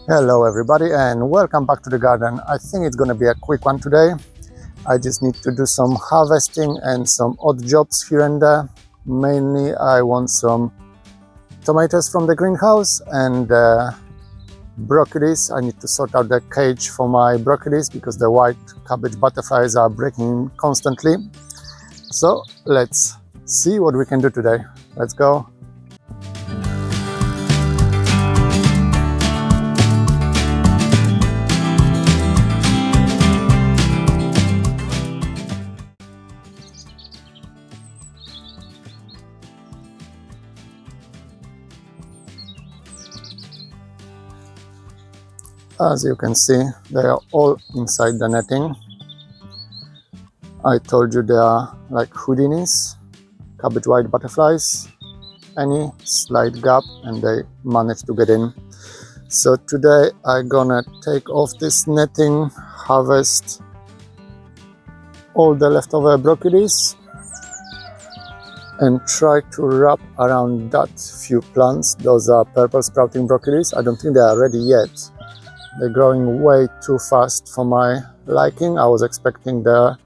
Hello everybody and welcome back to the garden. I think it's gonna be a quick one today. I just need to do some harvesting and some odd jobs here and there. Mainly I want some tomatoes from the greenhouse and broccolis. I need to sort out the cage for my broccolis because the white cabbage butterflies are breaking constantly. So let's see what we can do today. Let's go. As you can see, they are all inside the netting. I told you they are like Houdinis, cabbage white butterflies. Any slight gap and they manage to get in. So today I'm gonna take off this netting, harvest all the leftover broccolis and try to wrap around that few plants. Those are purple sprouting broccolis. I don't think they are ready yet. They're growing way too fast for my liking. I was expecting the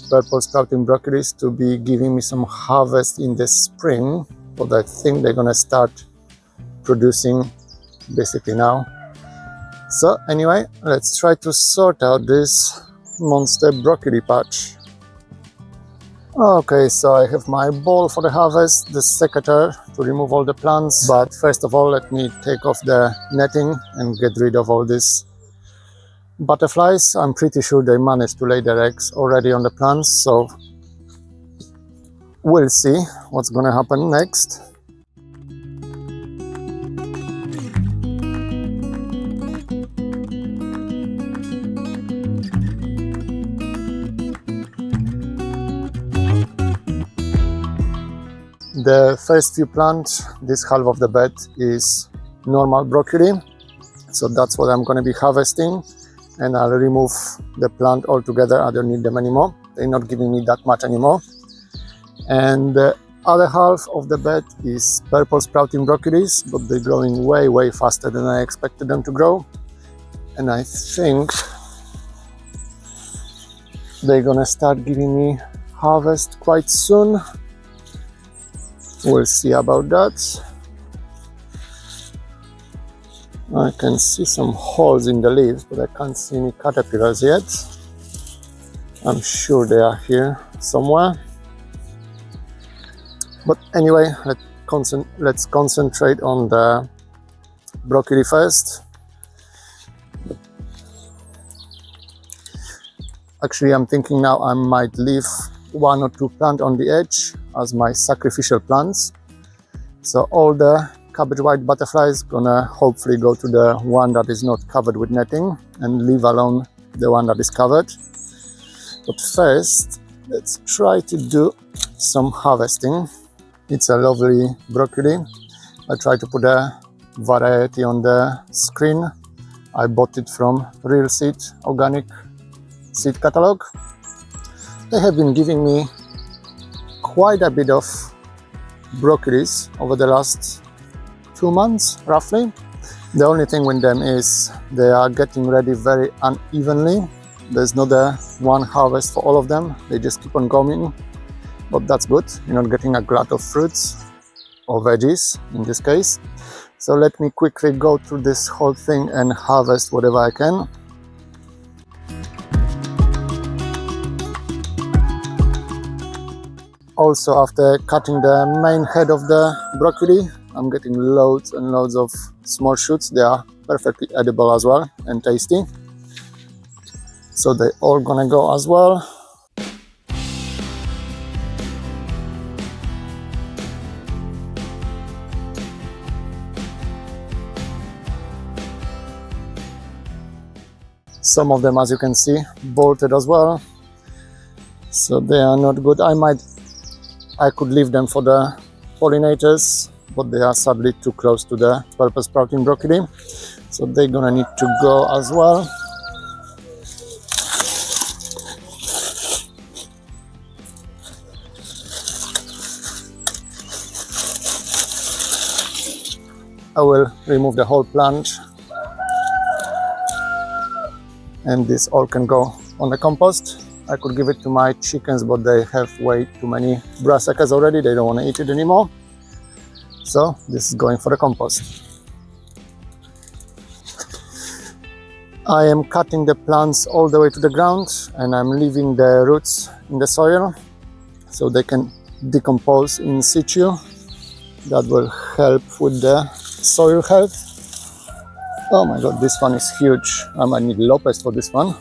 purple sprouting broccolis to be giving me some harvest in the spring, but I think they're gonna start producing basically now. So anyway, let's try to sort out this monster broccoli patch. Okay, so I have my bowl for the harvest, the secateur to remove all the plants, but first of all let me take off the netting and get rid of all these butterflies. I'm pretty sure they managed to lay their eggs already on the plants, so we'll see what's gonna happen next. The first few plants, this half of the bed is normal broccoli, so that's what I'm going to be harvesting, and I'll remove the plant altogether. I don't need them anymore. They're not giving me that much anymore. And the other half of the bed is purple sprouting broccolis, but they're growing way faster than I expected them to grow, and I think they're gonna start giving me harvest quite soon. We'll see about that. I can see some holes in the leaves, but I can't see any caterpillars yet. I'm sure they are here somewhere. But anyway, let's concentrate on the broccoli first. Actually, I'm thinking now I might leave one or two plants on the edge as my sacrificial plants. So all the cabbage white butterflies gonna hopefully go to the one that is not covered with netting and leave alone the one that is covered. But first, let's try to do some harvesting. It's a lovely broccoli. I try to put a variety on the screen. I bought it from Real Seed Organic Seed Catalog. They have been giving me quite a bit of broccolis over the last 2 months, roughly. The only thing with them is they are getting ready very unevenly. There's not a one harvest for all of them. They just keep on going, but that's good. You're not getting a glut of fruits or veggies in this case. So let me quickly go through this whole thing and harvest whatever I can. Also, after cutting the main head of the broccoli, I'm getting loads and loads of small shoots. They are perfectly edible as well and tasty. So they're all gonna go as well. Some of them, as you can see, bolted as well. So they are not good. I could leave them for the pollinators, but they are sadly too close to the purple sprouting broccoli, so they're gonna need to go as well. I will remove the whole plant and this all can go on the compost. I could give it to my chickens, but they have way too many brassicas already. They don't want to eat it anymore. So this is going for the compost. I am cutting the plants all the way to the ground, and I'm leaving the roots in the soil so they can decompose in situ. That will help with the soil health. Oh my god, this one is huge. I might need Lopez for this one.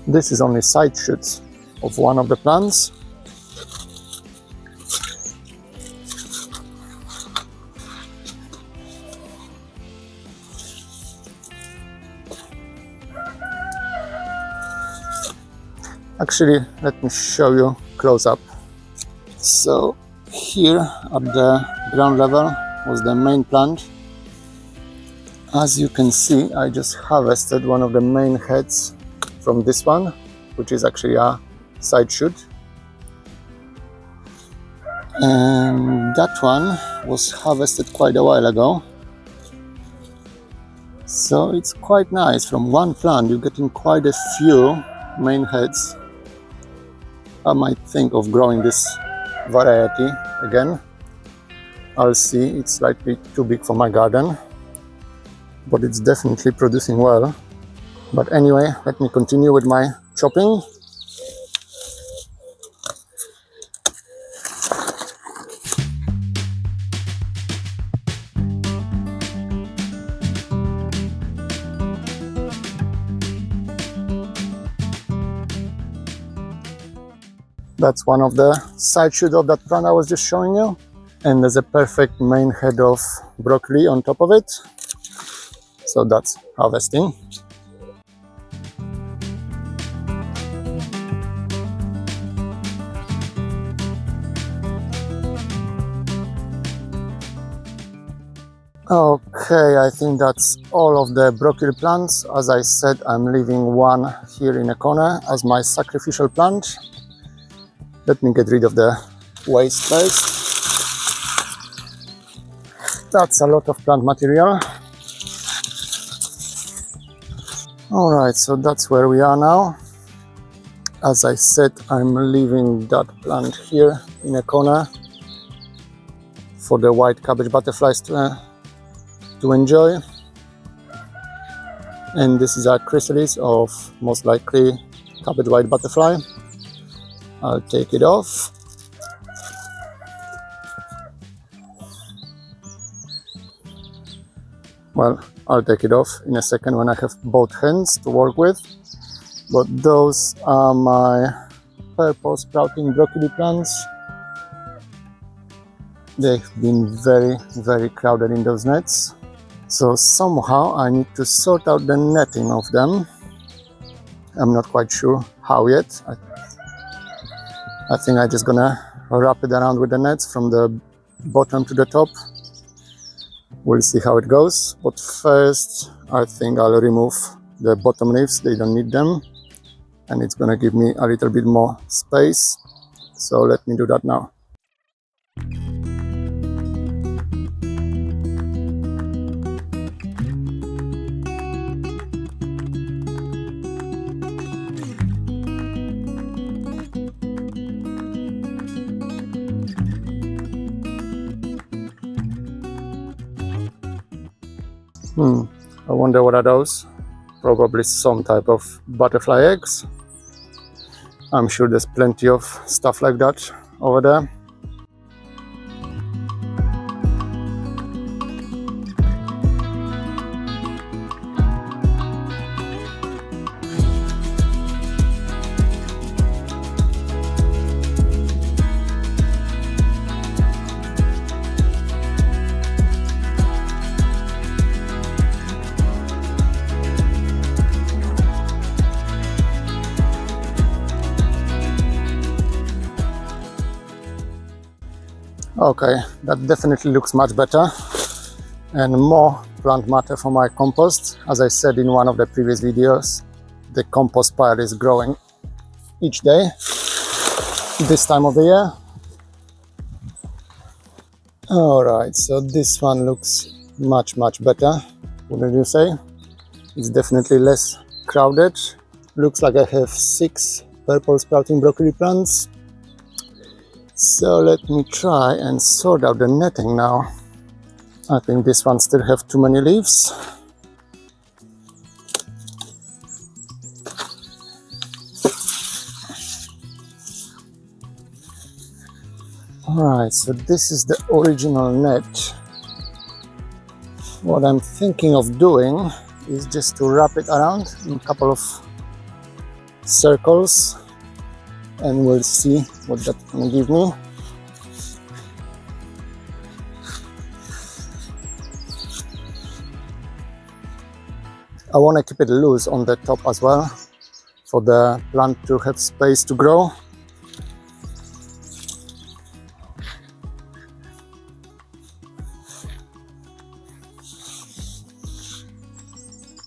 This is only side shoots of one of the plants. Actually, let me show you close up. So here at the ground level was the main plant. As you can see, I just harvested one of the main heads from this one, which is actually a side shoot. And that one was harvested quite a while ago. So it's quite nice. From one plant you're getting quite a few main heads. I might think of growing this variety again. I'll see, it's slightly too big for my garden, but it's definitely producing well. But anyway, let me continue with my chopping. That's one of the side shoots of that plant I was just showing you. And there's a perfect main head of broccoli on top of it. So that's harvesting. Okay, I think that's all of the broccoli plants. As I said, I'm leaving one here in a corner as my sacrificial plant. Let me get rid of the waste first. That's a lot of plant material. Alright, so that's where we are now. As I said, I'm leaving that plant here in a corner for the white cabbage butterflies to enjoy. And this is a chrysalis of most likely cabbage white butterfly. I'll take it off. Well, I'll take it off in a second when I have both hands to work with. But those are my purple sprouting broccoli plants. They've been very, very crowded in those nets. So somehow I need to sort out the netting of them. I'm not quite sure how yet. I think I'm just gonna wrap it around with the nets from the bottom to the top. We'll see how it goes. But first, I think I'll remove the bottom leaves. They don't need them. And it's gonna give me a little bit more space. So let me do that now. I wonder what are those? Probably some type of butterfly eggs. I'm sure there's plenty of stuff like that over there. Okay, that definitely looks much better and more plant matter for my compost. As I said in one of the previous videos, the compost pile is growing each day this time of the year. Alright, so this one looks much better, wouldn't you say? It's definitely less crowded. Looks like I have 6 purple sprouting broccoli plants. So let me try and sort out the netting now. I think this one still have too many leaves. Alright, so this is the original net. What I'm thinking of doing is just to wrap it around in a couple of circles, and we'll see what that can give me. I want to keep it loose on the top as well, for the plant to have space to grow.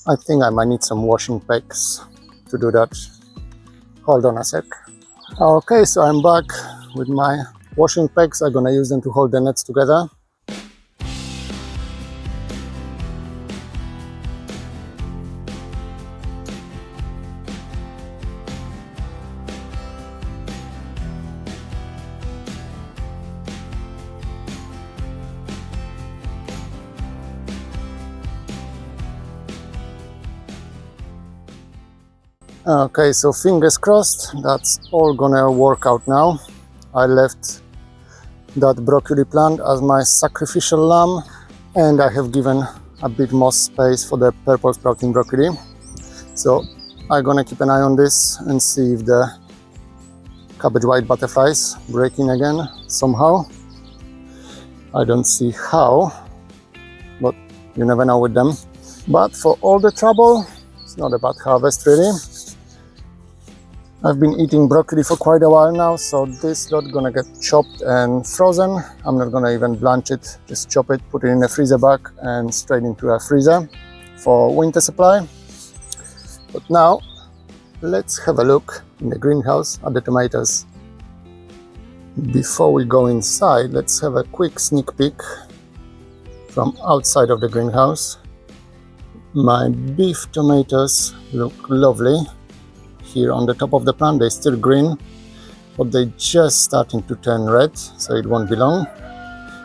I think I might need some washing packs to do that. Hold on a sec. Okay, so I'm back with my washing packs. I'm gonna use them to hold the nets together. Okay, so fingers crossed, that's all gonna work out now. I left that broccoli plant as my sacrificial lamb, and I have given a bit more space for the purple sprouting broccoli. So I'm gonna keep an eye on this and see if the cabbage white butterflies break in again somehow. I don't see how, but you never know with them. But for all the trouble, it's not a bad harvest really. I've been eating broccoli for quite a while now, so this lot gonna get chopped and frozen. I'm not gonna even blanch it, just chop it, put it in a freezer bag and straight into a freezer for winter supply. But now, let's have a look in the greenhouse at the tomatoes. Before we go inside, let's have a quick sneak peek from outside of the greenhouse. My beef tomatoes look lovely. Here on the top of the plant, they're still green, but they're just starting to turn red, so it won't be long.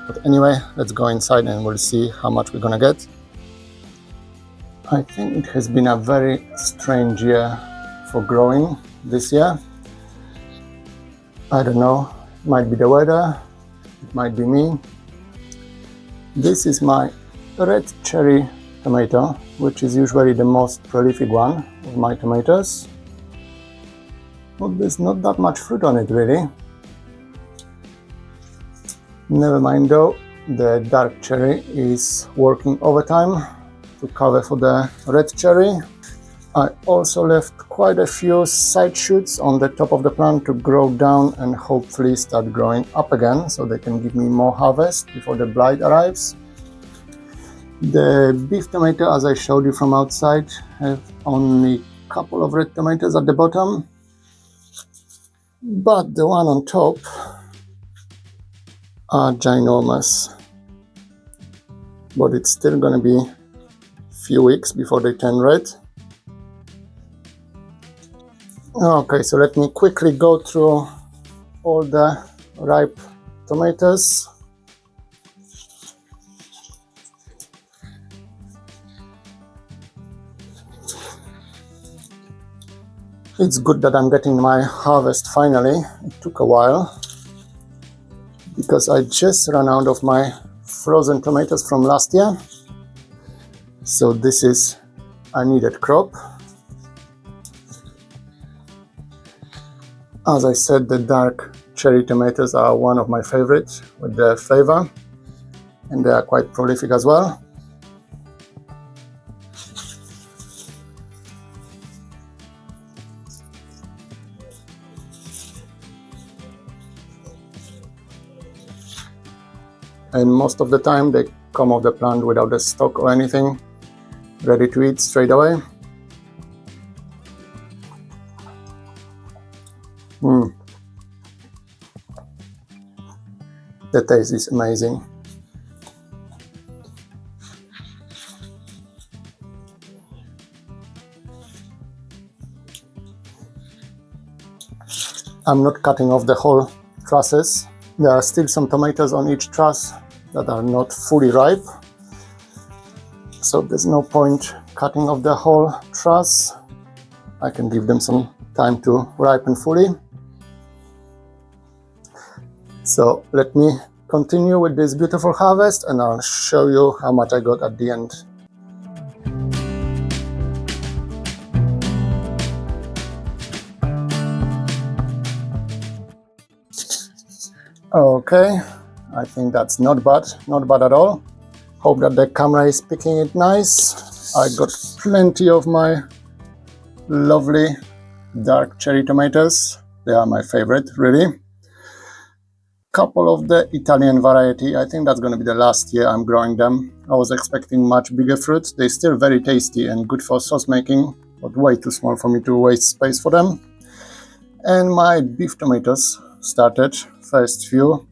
But anyway, let's go inside and we'll see how much we're gonna get. I think it has been a very strange year for growing this year. I don't know, it might be the weather, it might be me. This is my red cherry tomato, which is usually the most prolific one of my tomatoes. But there's not that much fruit on it really. Never mind though, the dark cherry is working overtime to cover for the red cherry. I also left quite a few side shoots on the top of the plant to grow down and hopefully start growing up again, so they can give me more harvest before the blight arrives. The beef tomato, as I showed you from outside, have only a couple of red tomatoes at the bottom. But the one on top are ginormous. But it's still gonna be a few weeks before they turn red. Okay, so let me quickly go through all the ripe tomatoes. It's good that I'm getting my harvest finally. It took a while because I just ran out of my frozen tomatoes from last year. So this is a needed crop. As I said, the dark cherry tomatoes are one of my favorites with the flavor, and they are quite prolific as well. And most of the time they come off the plant without a stalk or anything, ready to eat straight away. The taste is amazing. I'm not cutting off the whole trusses. There are still some tomatoes on each truss that are not fully ripe, so there's no point cutting off the whole truss. I can give them some time to ripen fully. So let me continue with this beautiful harvest and I'll show you how much I got at the end. Okay, I think that's not bad at all. Hope that the camera is picking it nice. I got plenty of my lovely dark cherry tomatoes. They are my favorite, really. Couple of the Italian variety. I think that's going to be the last year I'm growing them. I was expecting much bigger fruits. They're still very tasty and good for sauce making, but way too small for me to waste space for them. And my beef tomatoes started, first few.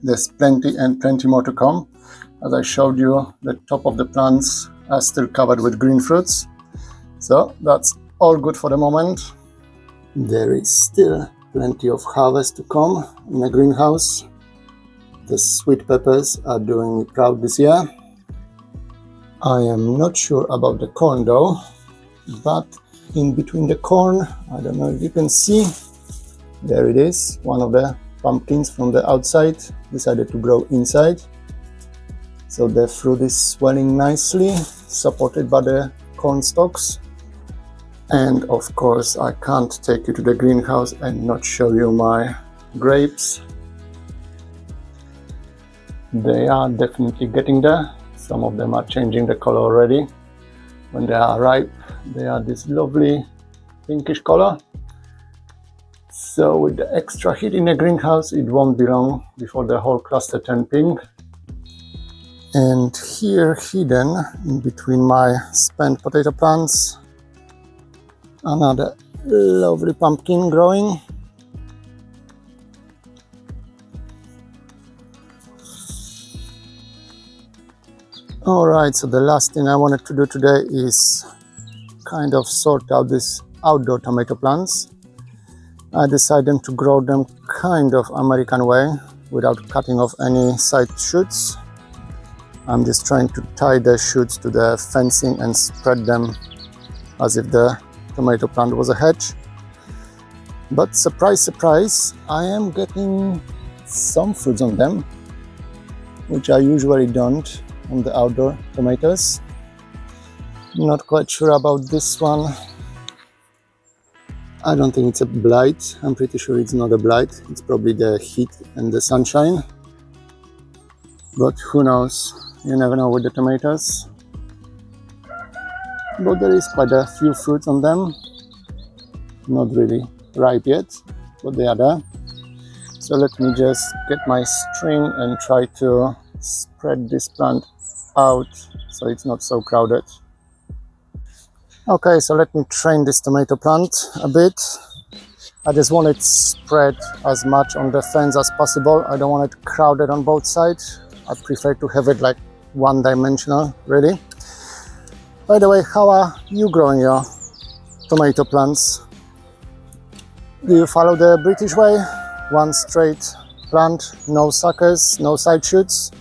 There's plenty and plenty more to come. As I showed you, the top of the plants are still covered with green fruits. So that's all good for the moment. There is still plenty of harvest to come in the greenhouse. The sweet peppers are doing me proud this year. I am not sure about the corn though, but in between the corn, I don't know if you can see, there it is. One of the pumpkins from the outside decided to grow inside. So the fruit is swelling nicely, supported by the corn stalks. And of course, I can't take you to the greenhouse and not show you my grapes. They are definitely getting there. Some of them are changing the color already. When they are ripe, they are this lovely pinkish color. So with the extra heat in the greenhouse, it won't be long before the whole cluster turn pink. And here, hidden in between my spent potato plants, another lovely pumpkin growing. Alright, so the last thing I wanted to do today is kind of sort out these outdoor tomato plants. I decided to grow them kind of American way, without cutting off any side shoots. I'm just trying to tie the shoots to the fencing and spread them as if the tomato plant was a hedge. But surprise, surprise, I am getting some fruits on them, which I usually don't on the outdoor tomatoes. Not quite sure about this one. I don't think it's a blight. I'm pretty sure it's not a blight. It's probably the heat and the sunshine. But who knows? You never know with the tomatoes. But there is quite a few fruits on them. Not really ripe yet, but they are there. So let me just get my string and try to spread this plant out so it's not so crowded. Okay, so let me train this tomato plant a bit. I just want it spread as much on the fence as possible. I don't want it crowded on both sides. I prefer to have it like one-dimensional, really. By the way, how are you growing your tomato plants? Do you follow the British way? One straight plant, no suckers, no side shoots?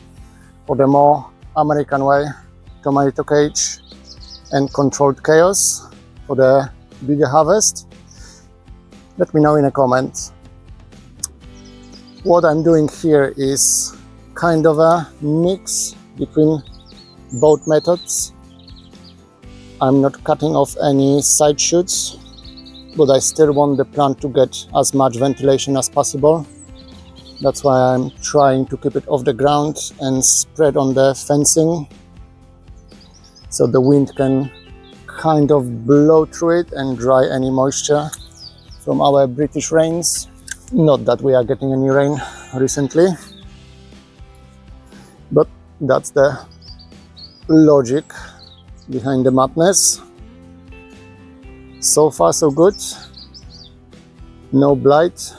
Or the more American way, tomato cage and controlled chaos for the bigger harvest? Let me know in a comment. What I'm doing here is kind of a mix between both methods. I'm not cutting off any side shoots, but I still want the plant to get as much ventilation as possible. That's why I'm trying to keep it off the ground and spread on the fencing, so the wind can kind of blow through it and dry any moisture from our British rains. Not that we are getting any rain recently, but that's the logic behind the madness. So far so good. No blight,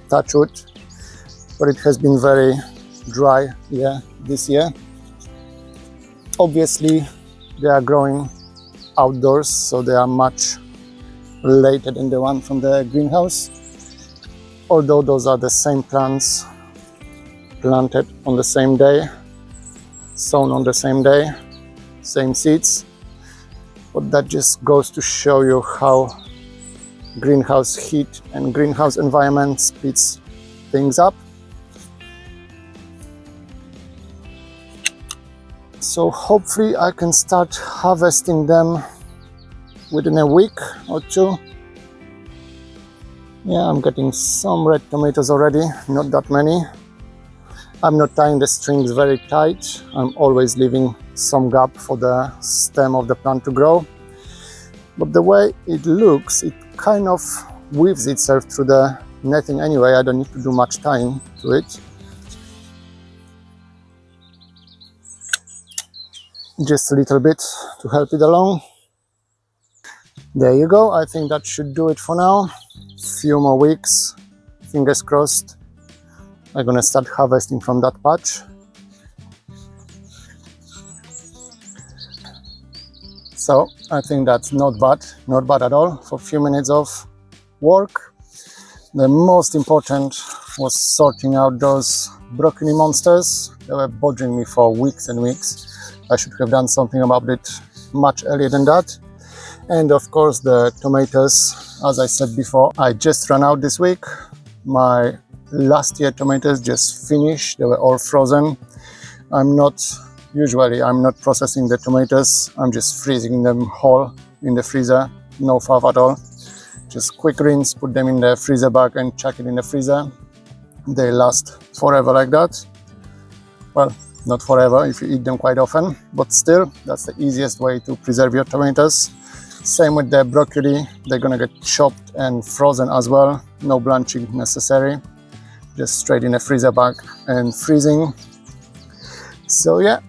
touch wood, but it has been very dry this year. Obviously they are growing outdoors, so they are much later than the one from the greenhouse. Although those are the same plants, planted on the same day, sown on the same day, same seeds. But that just goes to show you how greenhouse heat and greenhouse environment speeds things up. So hopefully I can start harvesting them within a week or two. Yeah, I'm getting some red tomatoes already, not that many. I'm not tying the strings very tight. I'm always leaving some gap for the stem of the plant to grow. But the way it looks, it kind of weaves itself through the netting anyway. I don't need to do much tying to it. Just a little bit to help it along. There you go. I think that should do it for now. Few more weeks, fingers crossed, I'm gonna start harvesting from that patch. So I think that's not bad at all for a few minutes of work. The most important was sorting out those broccoli monsters. They were bothering me for weeks and weeks. I should have done something about it much earlier than that. And of course the tomatoes, as I said before, I just ran out this week. My last year tomatoes just finished, they were all frozen. I'm not processing the tomatoes, I'm just freezing them whole in the freezer, no faff at all. Just quick rinse, put them in the freezer bag and chuck it in the freezer. They last forever like that. Well, not forever if you eat them quite often, but still, that's the easiest way to preserve your tomatoes. Same with the broccoli, they're gonna get chopped and frozen as well, no blanching necessary. Just straight in a freezer bag and freezing. So yeah,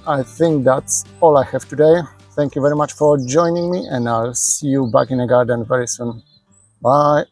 I think that's all I have today. Thank you very much for joining me, and I'll see you back in the garden very soon. Bye.